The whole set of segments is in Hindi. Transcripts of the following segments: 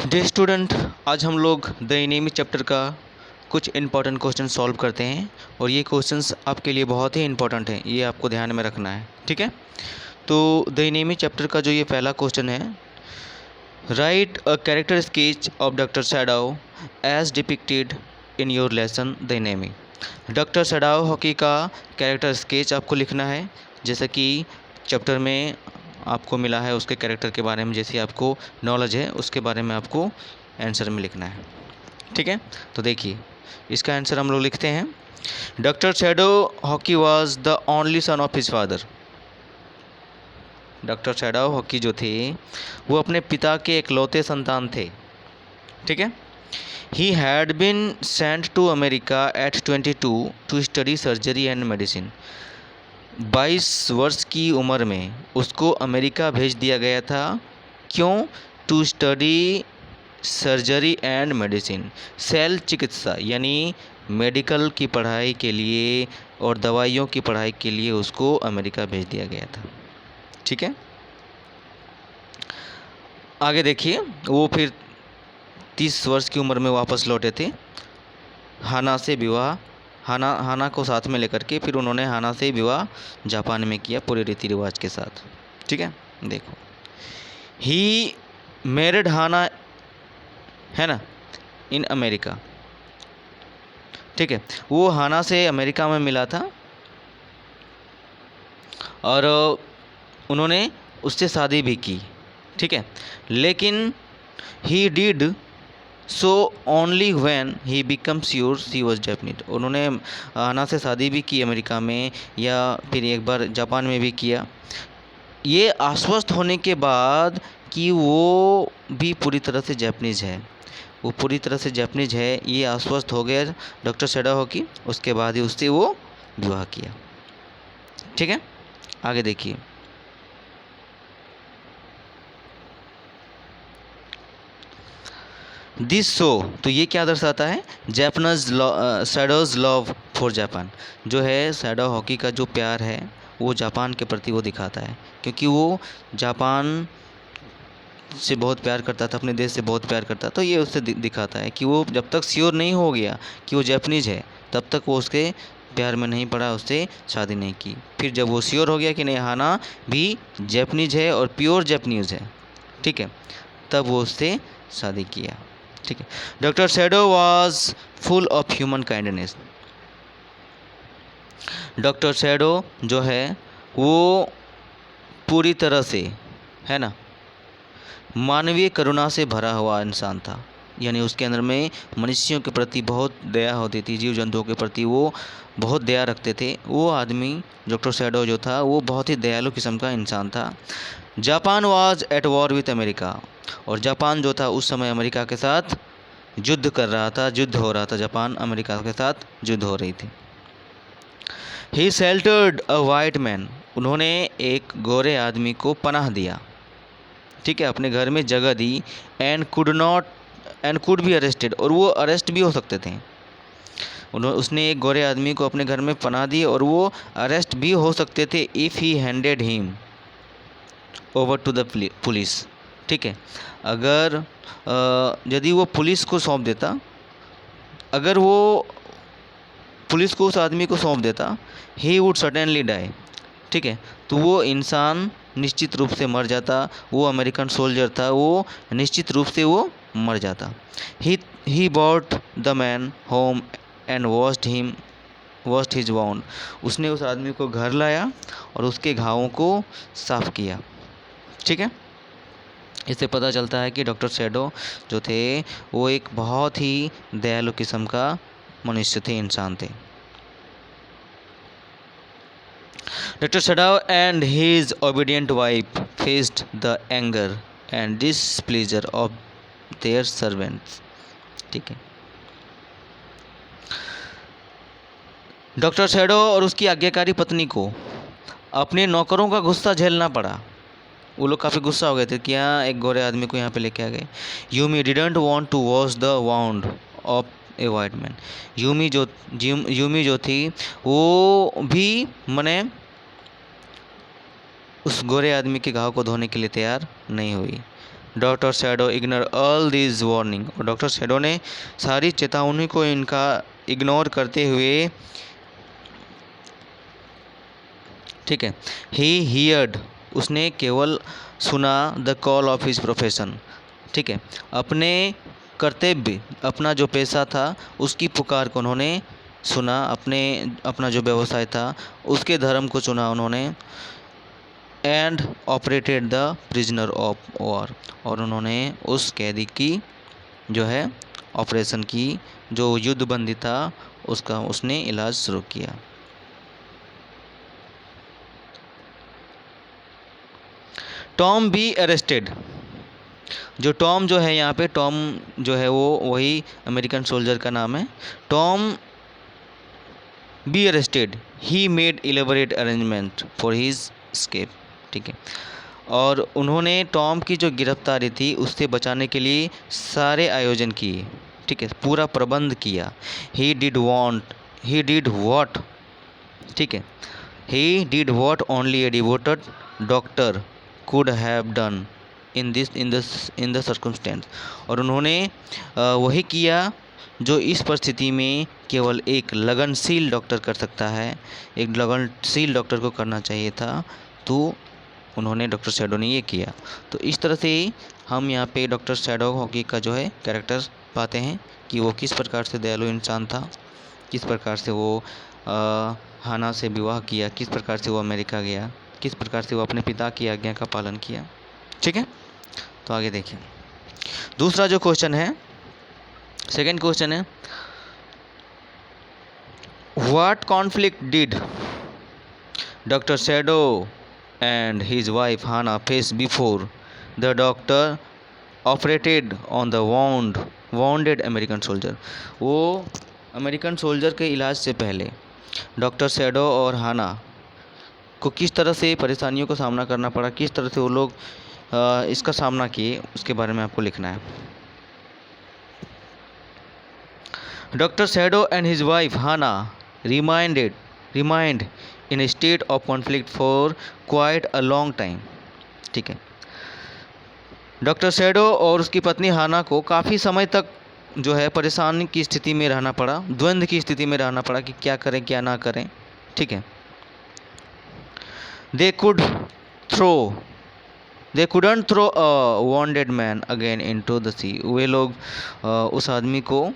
डे स्टूडेंट, आज हम लोग द एनिमी चैप्टर का कुछ इम्पॉर्टेंट क्वेश्चन सॉल्व करते हैं और ये क्वेश्चंस आपके लिए बहुत ही इम्पॉर्टेंट हैं, ये आपको ध्यान में रखना है। ठीक है, तो द एनिमी चैप्टर का जो ये पहला क्वेश्चन है, write a character sketch of doctor Sadao as depicted in your lesson the enemy. Doctor Sadao Hoki का कैरेक्टर स्केच आपको लिखना है, जैसा कि चैप्टर में आपको मिला है उसके कैरेक्टर के बारे में, जैसी आपको नॉलेज है उसके बारे में आपको आंसर में लिखना है। ठीक है, तो देखिए इसका आंसर हम लोग लिखते हैं। Doctor shadow hockey was the only son of his father. Doctor shadow hockey जो थे वो अपने पिता के इकलौते संतान थे। ठीक है, he had been sent to America at 22 to study surgery and medicine. 22 वर्ष की उम्र में उसको अमेरिका भेज दिया गया था। क्यों? To study surgery and medicine, शैल चिकित्सा यानी मेडिकल की पढ़ाई के लिए और दवाइयों की पढ़ाई के लिए उसको अमेरिका भेज दिया गया था। ठीक है, आगे देखिए, वो फिर 30 वर्ष की उम्र में वापस लौटे थे। हाना से विवाह, हाना को साथ में लेकर के फिर उन्होंने हाना से विवाह जापान में किया पूरे रीति रिवाज के साथ। ठीक है, देखो, ही मैरिड हाना, है ना, इन अमेरिका। ठीक है, वो हाना से अमेरिका में मिला था और उन्होंने उससे शादी भी की। ठीक है, लेकिन he did so only when he become sure she was Japanese. उन्होंने हाना से शादी भी की अमेरिका में, या फिर एक बार जापान में भी किया, ये आश्वस्त होने के बाद कि वो भी पूरी तरह से जापानीज है, वो पूरी तरह से जापानीज है, ये आश्वस्त हो गया डॉक्टर सैडो हॉकी। उसके बाद ही उससे वो विवाह किया। ठीक है, आगे देखिए, दिस शो, तो ये क्या दर्शाता है? जापानीज सैडोज लव फॉर जापान, जो है सैडो हॉकी का जो प्यार है वो जापान के प्रति वो दिखाता है, क्योंकि वो जापान से बहुत प्यार करता था, अपने देश से बहुत प्यार करता था। तो ये उससे दिखाता है कि वो जब तक श्योर नहीं हो गया कि वो जापानीज है तब तक वो उसके प्यार में नहीं पड़ा, उससे शादी नहीं की। फिर जब वो श्योर हो गया कि नहीं हाना भी जापानीज है और प्योर जापानीज है, ठीक है, तब वो उससे शादी किया। ठीक है, doctor shadow was full of human kindness. Doctor shadow जो है वो पूरी तरह से, है ना, मानवीय करुणा से भरा हुआ इंसान था, यानी उसके अंदर में मनुष्यों के प्रति बहुत दया होती थी, जीव जंतुओं के प्रति वो बहुत दया रखते थे। वो आदमी डॉक्टर सैडो जो था वो बहुत ही दयालु किस्म का इंसान था। Japan was at war with America, और जापान जो था उस समय अमेरिका के साथ युद्ध कर रहा था, युद्ध हो रहा था, जापान अमेरिका के साथ युद्ध हो रही थी। ही शेल्टर्ड अ वाइट मैन, उन्होंने एक गोरे आदमी को पनाह दिया। ठीक है, अपने घर में जगह दी। एंड कुड बी अरेस्टेड, और वो अरेस्ट भी हो सकते थे। उसने एक गोरे आदमी को अपने घर में पनाह दी और वो अरेस्ट भी हो सकते थे if he handed him over to the police. ठीक है, अगर यदि वो पुलिस को सौंप देता, अगर वो पुलिस को उस आदमी को सौंप देता, ही वुड सर्टेनली डाई। ठीक है, तो वो इंसान निश्चित रूप से मर जाता, वो अमेरिकन सोल्जर था, वो निश्चित रूप से वो मर जाता। He bought the man home and washed his wound, उसने उस आदमी को घर लाया और उसके घावों को साफ किया। ठीक है, इससे पता चलता है कि डॉक्टर सैडो जो थे वो एक बहुत ही दयालु किस्म का मनुष्य थे, इंसान थे। Doctor Sadao and his obedient wife faced the anger and displeasure of their servants. ठीक है, डॉक्टर सैडो और उसकी आज्ञाकारी पत्नी को अपने नौकरों का गुस्सा झेलना पड़ा। वो लोग काफ़ी गुस्सा हो गए थे कि यहाँ एक गोरे आदमी को यहाँ पे लेके आ गए। Yumi didn't want to wash the wound of a white man, Yumi जो थी वो भी मने उस गोरे आदमी के घाव को धोने के लिए तैयार नहीं हुई। Doctor shadow ignore all these warning, और डॉक्टर शैडो ने सारी चेतावनी को इनका इग्नोर करते हुए, ठीक है, ही हियर्ड, उसने केवल सुना, the call of his profession, ठीक है, अपने कर्तव्य, अपना जो पेशा था उसकी पुकार को उन्होंने सुना, अपना जो व्यवसाय था उसके धर्म को चुना उन्होंने, and operated the prisoner of war, और उन्होंने उस कैदी की जो है ऑपरेशन की, जो युद्ध बंदी था उसका उसने इलाज शुरू किया। टॉम बी अरेस्टेड, जो टॉम जो है यहाँ पे, टॉम जो है वो वही अमेरिकन सोल्जर का नाम है। Tom be arrested, he made elaborate arrangement for his escape, ठीक है, और उन्होंने टॉम की जो गिरफ्तारी थी उससे बचाने के लिए सारे आयोजन किए, ठीक है, पूरा प्रबंध किया। ही डिड वॉट, ठीक है, he did what only A devoted doctor could have done in the circumstance, और उन्होंने वही किया जो इस परिस्थिति में केवल एक लगनशील डॉक्टर कर सकता है, एक लगनशील डॉक्टर को करना चाहिए था, तो उन्होंने डॉक्टर शैडो ने ये किया। तो इस तरह से हम यहाँ पे डॉक्टर शैडो हॉकी का जो है कैरेक्टर पाते हैं कि वो किस प्रकार से दयालु इंसान था, किस प्रकार से वो हाना से विवाह किया, किस प्रकार से वो अमेरिका गया, किस प्रकार से वो अपने पिता की आज्ञा का पालन किया। ठीक है, तो आगे देखिए दूसरा जो क्वेश्चन है, सेकेंड क्वेश्चन है, what conflict did doctor shadow and his wife Hannah faced before the doctor operated on the wounded American soldier। वो अमेरिकन सोल्जर के इलाज से पहले डॉक्टर शैडो और हाना को किस तरह से परेशानियों का सामना करना पड़ा, किस तरह से वो लोग इसका सामना किए, उसके बारे में आपको लिखना है। Doctor Shadow and his wife Hana remained in a state of conflict for quite a long time। ठीक है, डॉक्टर शैडो और उसकी पत्नी हाना को काफ़ी समय तक जो है परेशानी की स्थिति में रहना पड़ा, द्वंद्व की स्थिति में रहना पड़ा कि क्या करें क्या ना करें। ठीक है, they couldn't throw a wounded man again into the sea। वे लोग उस आदमी को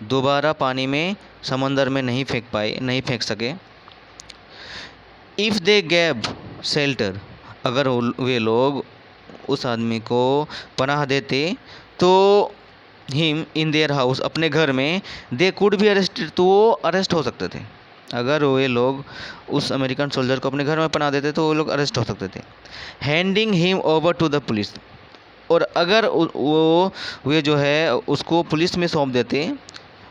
दोबारा पानी में, समंदर में नहीं फेंक सके। इफ़ दे गैव शेल्टर, अगर वे लोग उस आदमी को पनाह देते तो हिम इन देयर हाउस, अपने घर में, दे कुड बी अरेस्टेड, तो वो अरेस्ट हो सकते थे। अगर वे लोग उस अमेरिकन सोल्जर को अपने घर में पनाह देते तो वो लोग अरेस्ट हो सकते थे। Handing him over to the police, और अगर वे जो है उसको पुलिस में सौंप देते,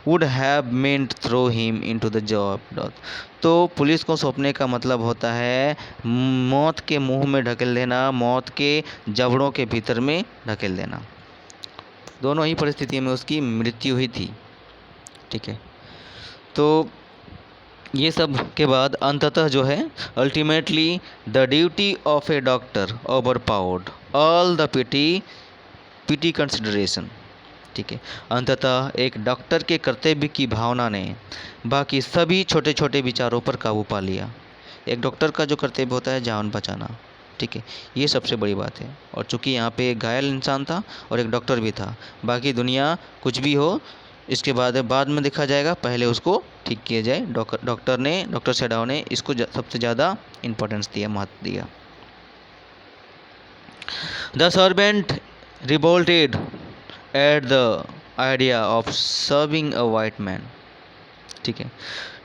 would have meant throw him into the job, तो पुलिस को सौंपने का मतलब होता है मौत के मुंह में ढकेल देना, मौत के जबड़ों के भीतर में ढकेल देना। दोनों ही परिस्थितियों में उसकी मृत्यु हुई थी। ठीक है, तो ये सब के बाद अंततः जो है ultimately the duty of a doctor overpowered all the pity consideration. ठीक है, अंततः एक डॉक्टर के कर्तव्य की भावना ने बाकी सभी छोटे छोटे विचारों पर काबू पा लिया। एक डॉक्टर का जो कर्तव्य होता है जान बचाना, ठीक है, ये सबसे बड़ी बात है। और चूंकि यहाँ पे एक घायल इंसान था और एक डॉक्टर भी था, बाकी दुनिया कुछ भी हो इसके बाद में देखा जाएगा, पहले उसको ठीक किया जाए। डॉक्टर शैडो ने इसको सबसे ज़्यादा इम्पोर्टेंस दिया, महत्व दिया। The servant revolted at the idea of serving a white man. ठीक है,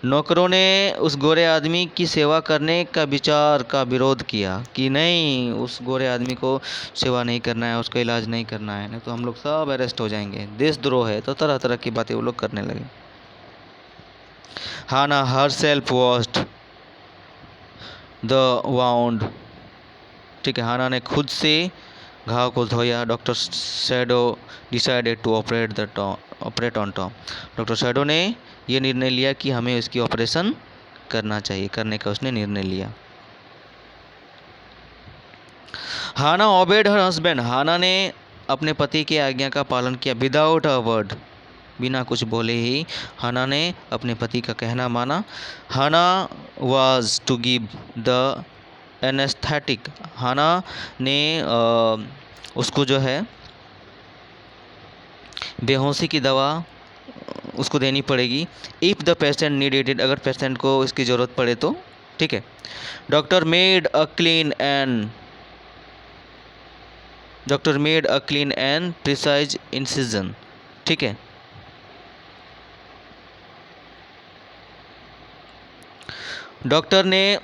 नौकरों ने उस गोरे आदमी की सेवा करने का विचार का विरोध किया कि नहीं, उस गोरे आदमी को सेवा नहीं करना है, उसका इलाज नहीं करना है, नहीं तो हम लोग सब अरेस्ट हो जाएंगे, देशद्रोह है। तो तरह तरह की बातें वो लोग करने लगे। Hana herself washed the wound. ठीक है, हाना ने खुद से घाव को धोया। Doctor Shadow decided to operate on Tom. Doctor Shadow ने ये निर्णय लिया कि हमें इसकी ऑपरेशन करना चाहिए, करने का उसने निर्णय लिया। हाना ओबेड हर हस्बैंड, हाना ने अपने पति की आज्ञा का पालन किया। विदाउट अ वर्ड, बिना कुछ बोले ही हाना ने अपने पति का कहना माना। Hana was to give the anaesthetic, Hana ने उसको जो है बेहोशी की दवा उसको देनी पड़ेगी। If the patient needed it, अगर पेशेंट को इसकी ज़रूरत पड़े तो, ठीक है। Doctor made a clean and precise incision, ठीक है। डॉक्टर ने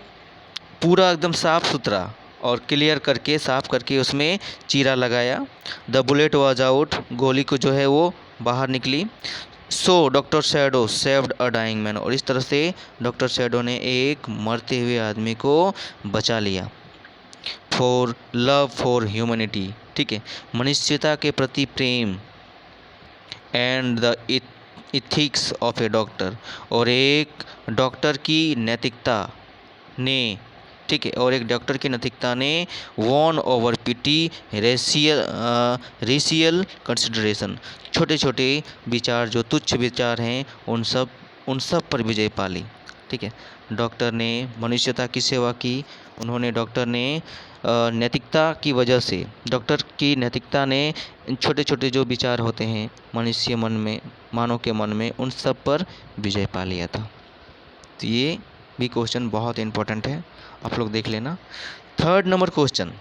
पूरा एकदम साफ सुथरा और क्लियर करके, साफ करके उसमें चीरा लगाया। द बुलेट वाज आउट, गोली को जो है वो बाहर निकली। So doctor Shadow saved a dying man, और इस तरह से डॉक्टर शैडो ने एक मरते हुए आदमी को बचा लिया। फॉर लव फॉर ह्यूमैनिटी, ठीक है, मनुष्यता के प्रति प्रेम। And the ethics of a doctor, और एक डॉक्टर की नैतिकता ने, ठीक है, और एक डॉक्टर की नैतिकता ने वॉन ओवर पिटी रेशियल कंसिडरेशन, छोटे छोटे विचार जो तुच्छ विचार हैं उन सब पर विजय पा ली, ठीक है। डॉक्टर ने मनुष्यता की सेवा की। उन्होंने, डॉक्टर ने नैतिकता की वजह से, डॉक्टर की नैतिकता ने छोटे छोटे जो विचार होते हैं मनुष्य मन में, मानव के मन में, उन सब पर विजय पा लिया था। तो ये भी क्वेश्चन बहुत इंपॉर्टेंट है, आप लोग देख लेना। 3rd नंबर क्वेश्चन,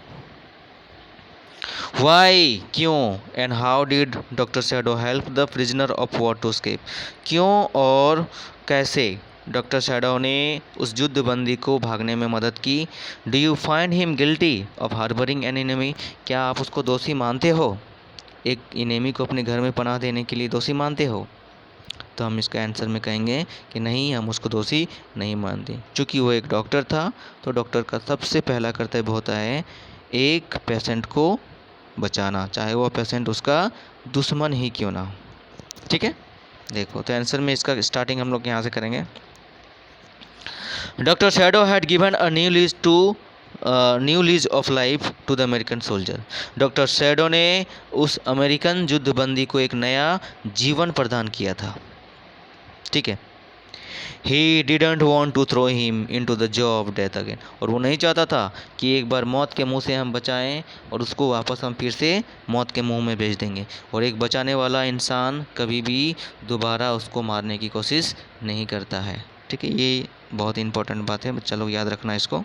वाई, क्यों, and how did doctor Shadow help the prisoner of war to escape, क्यों और कैसे डॉक्टर शैडो ने उस युद्धबंदी को भागने में मदद की। Do you find him guilty of harbouring an enemy, क्या आप उसको दोषी मानते हो, एक एनिमी को अपने घर में पनाह देने के लिए दोषी मानते हो। तो हम इसका आंसर में कहेंगे कि नहीं, हम उसको दोषी नहीं मानते। चूँकि वो एक डॉक्टर था तो डॉक्टर का सबसे पहला कर्तव्य होता है एक पेशेंट को बचाना, चाहे वो पेशेंट उसका दुश्मन ही क्यों ना हो, ठीक है। देखो, तो आंसर में इसका स्टार्टिंग हम लोग यहाँ से करेंगे। Doctor Shadow had given a new lease of life to the American soldier, doctor Shadow ने उस अमेरिकन युद्धबंदी को एक नया जीवन प्रदान किया था, ठीक है। He didn't want to throw him into the jaw of death again, और वो नहीं चाहता था कि एक बार मौत के मुंह से हम बचाएं और उसको वापस हम फिर से मौत के मुंह में भेज देंगे। और एक बचाने वाला इंसान कभी भी दोबारा उसको मारने की कोशिश नहीं करता है, ठीक है। ये बहुत इंपॉर्टेंट बात है, बच्चा लोग याद रखना इसको।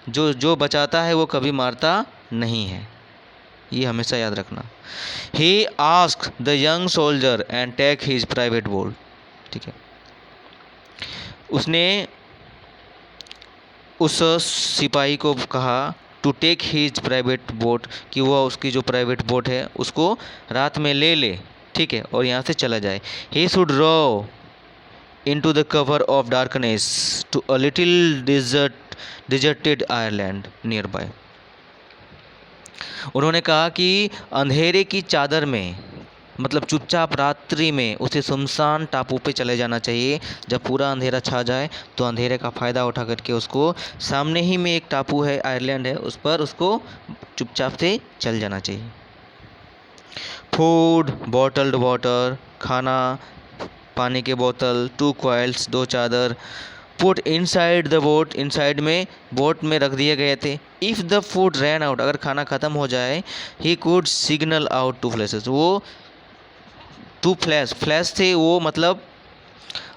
जो बचाता है वो कभी मारता नहीं है, ये हमेशा याद रखना। He asked the young soldier and take his private boat, ठीक है। उसने उस सिपाही को कहा to take his private boat, कि वह उसकी जो प्राइवेट बोट है उसको रात में ले ले, ठीक है, और यहाँ से चला जाए। He should row into the cover of darkness to a little deserted island nearby, उन्होंने कहा कि अंधेरे की चादर में, मतलब चुपचाप रात्रि में उसे सुनसान टापू पे चले जाना चाहिए। जब पूरा अंधेरा छा जाए तो अंधेरे का फ़ायदा उठा करके उसको, सामने ही में एक टापू है, आयरलैंड है, उस पर उसको चुपचाप से चल जाना चाहिए। फूड, बॉटल्ड वाटर, खाना, पानी के बोतल, 2 कॉइल्स, 2 चादर, put inside the boat, inside में बोट में रख दिए गए थे। If the food ran out, अगर खाना ख़त्म हो जाए, he could signal out 2 flashes, वो 2 फ्लैश थे, वो मतलब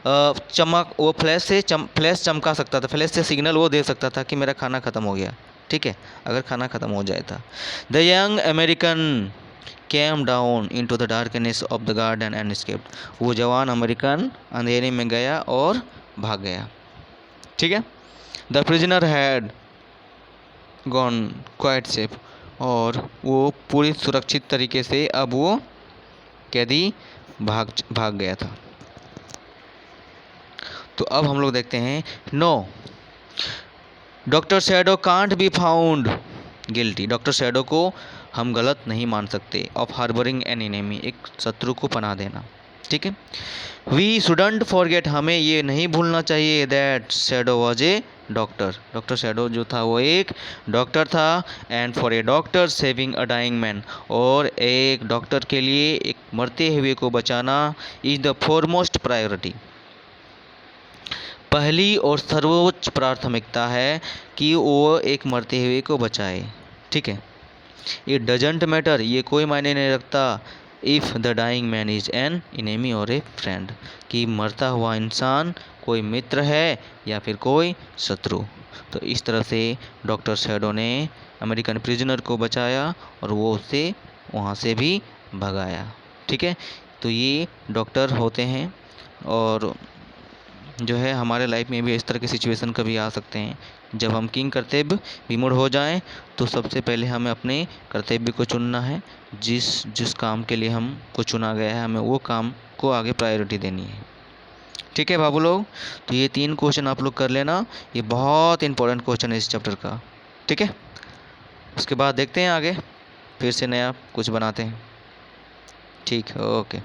चमक, वो फ्लैश से फ्लैश चमका सकता था, फ्लैश से सिग्नल वो दे सकता था कि मेरा खाना ख़त्म हो गया, ठीक है, अगर खाना ख़त्म हो जाए था। The young American came down into the darkness of the garden and escaped, वो जवान अमेरिकन अंधेरे में गया और भाग गया, ठीक है। The prisoner had gone quite safe, और वो पूरी सुरक्षित तरीके से अब वो कैदी भाग गया था। तो अब हम लोग देखते हैं, no doctor Shadow can't be found guilty, doctor Shadow को हम गलत नहीं मान सकते, ऑफ हार्बरिंग एन एनिमी, एक शत्रु को पनाह देना, ठीक है। वी शुडंट फॉरगेट, हमें ये नहीं भूलना चाहिए that Shadow was a doctor, doctor Shadow जो था वो एक डॉक्टर था। And for a doctor saving a dying man, और एक डॉक्टर के लिए एक मरते हुए को बचाना इज द फोरमोस्ट प्रायोरिटी, पहली और सर्वोच्च प्राथमिकता है कि वो एक मरते हुए को बचाए। ठीक है। इट डजेंट मैटर, ये कोई मायने नहीं रखता, if the dying man is an enemy और ए फ्रेंड, कि मरता हुआ इंसान कोई मित्र है या फिर कोई शत्रु। तो इस तरह से डॉक्टर शैडो ने अमेरिकन प्रिजनर को बचाया और वो उससे वहाँ से भी भगाया। ठीक है। तो ये डॉक्टर होते हैं, और जो है हमारे लाइफ में भी इस तरह के सिचुएशन कभी आ सकते हैं जब हम किंग कर्तव्य विमूढ़ हो जाएं। तो सबसे पहले हमें अपने कर्तव्य को चुनना है, जिस जिस काम के लिए हमको चुना गया है हमें वो काम को आगे प्रायोरिटी देनी है। ठीक है बाबू लोग, तो ये 3 क्वेश्चन आप लोग कर लेना, ये बहुत इंपॉर्टेंट क्वेश्चन है इस चैप्टर का। ठीक है। उसके बाद देखते हैं आगे, फिर से नया कुछ बनाते हैं। ठीक है, ओके।